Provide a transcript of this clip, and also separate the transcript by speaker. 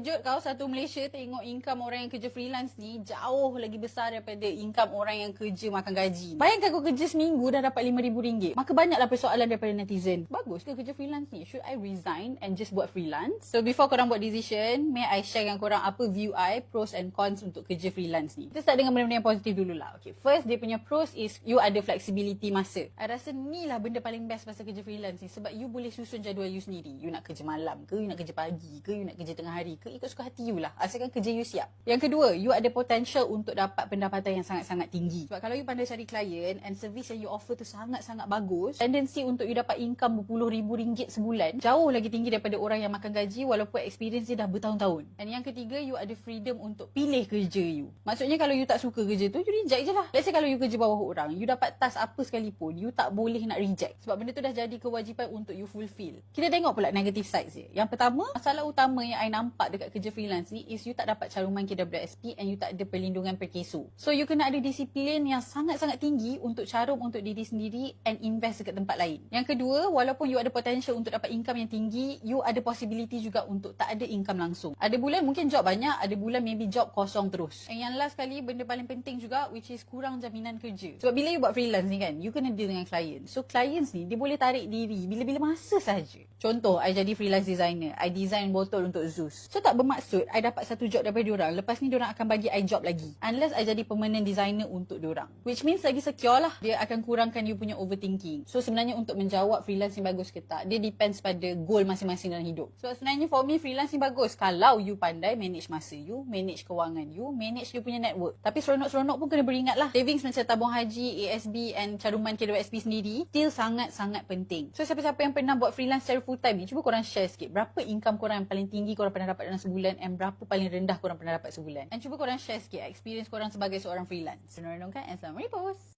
Speaker 1: terkejut kau satu Malaysia tengok income orang yang kerja freelance ni jauh lagi besar daripada income orang yang kerja makan gaji. Bayangkan kau kerja seminggu dah dapat RM5,000. Maka banyaklah persoalan daripada netizen. Bagus ke kerja freelance ni? Should I resign and just buat freelance? So before korang buat decision, may I share dengan korang apa view I, pros and cons untuk kerja freelance ni. Kita start dengan benda-benda yang positif dululah. Okay, first dia punya pros is you ada flexibility masa. I rasa ni lah benda paling best pasal kerja freelance ni, sebab you boleh susun jadual you sendiri. You nak kerja malam ke, you nak kerja pagi ke, you nak kerja tengah hari ke, ikut suka hati you lah, asalkan kerja you siap. Yang kedua, you ada potential untuk dapat pendapatan yang sangat-sangat tinggi. Sebab kalau you pandai cari klien and service yang you offer tu sangat-sangat bagus, tendency untuk you dapat income berpuluh ribu ringgit sebulan jauh lagi tinggi daripada orang yang makan gaji walaupun experience dia dah bertahun-tahun. Dan yang ketiga, you ada freedom untuk pilih kerja you. Maksudnya kalau you tak suka kerja tu, you reject je lah. Let's say kalau you kerja bawah orang, you dapat task apa sekalipun, you tak boleh nak reject. Sebab benda tu dah jadi kewajipan untuk you fulfill. Kita tengok pula negative sides dia. Yang pertama, masalah utama yang I nampak dekat kerja freelance ni is you tak dapat caruman KWSP and you tak ada perlindungan per keso. So you kena ada disiplin yang sangat-sangat tinggi untuk carum untuk diri sendiri and invest dekat tempat lain. Yang kedua, walaupun you ada potential untuk dapat income yang tinggi, you ada possibility juga untuk tak ada income langsung. Ada bulan mungkin job banyak, ada bulan maybe job kosong terus. And yang last kali, benda paling penting juga, which is kurang jaminan kerja. Sebab bila you buat freelance ni kan, you kena deal dengan klien. So clients ni, dia boleh tarik diri bila-bila masa saja. Contoh, I jadi freelance designer. I design botol untuk Zeus. So tak bermaksud I dapat satu job daripada diorang, lepas ni diorang akan bagi I job lagi. Unless I jadi permanent designer untuk diorang. Which means lagi secure lah. Dia akan kurangkan you punya overthinking. So sebenarnya untuk menjawab freelance ni bagus ke tak, dia depends pada goal masing-masing dalam hidup. So sebenarnya for me, freelance ni bagus kalau you pandai manage masa you, manage kewangan you, manage you punya network. Tapi seronok-seronok pun kena beringat lah. Savings macam tabung haji, ASB and caruman KWSP sendiri still sangat-sangat penting. So siapa-siapa yang pernah buat freelance secara full time ni, cuba korang share sikit berapa income korang yang paling tinggi korang pernah dapat dalam sebulan and berapa paling rendah korang pernah dapat sebulan. And cuba korang share sikit experience korang sebagai seorang freelance. Renung-renungkan and selamat repost.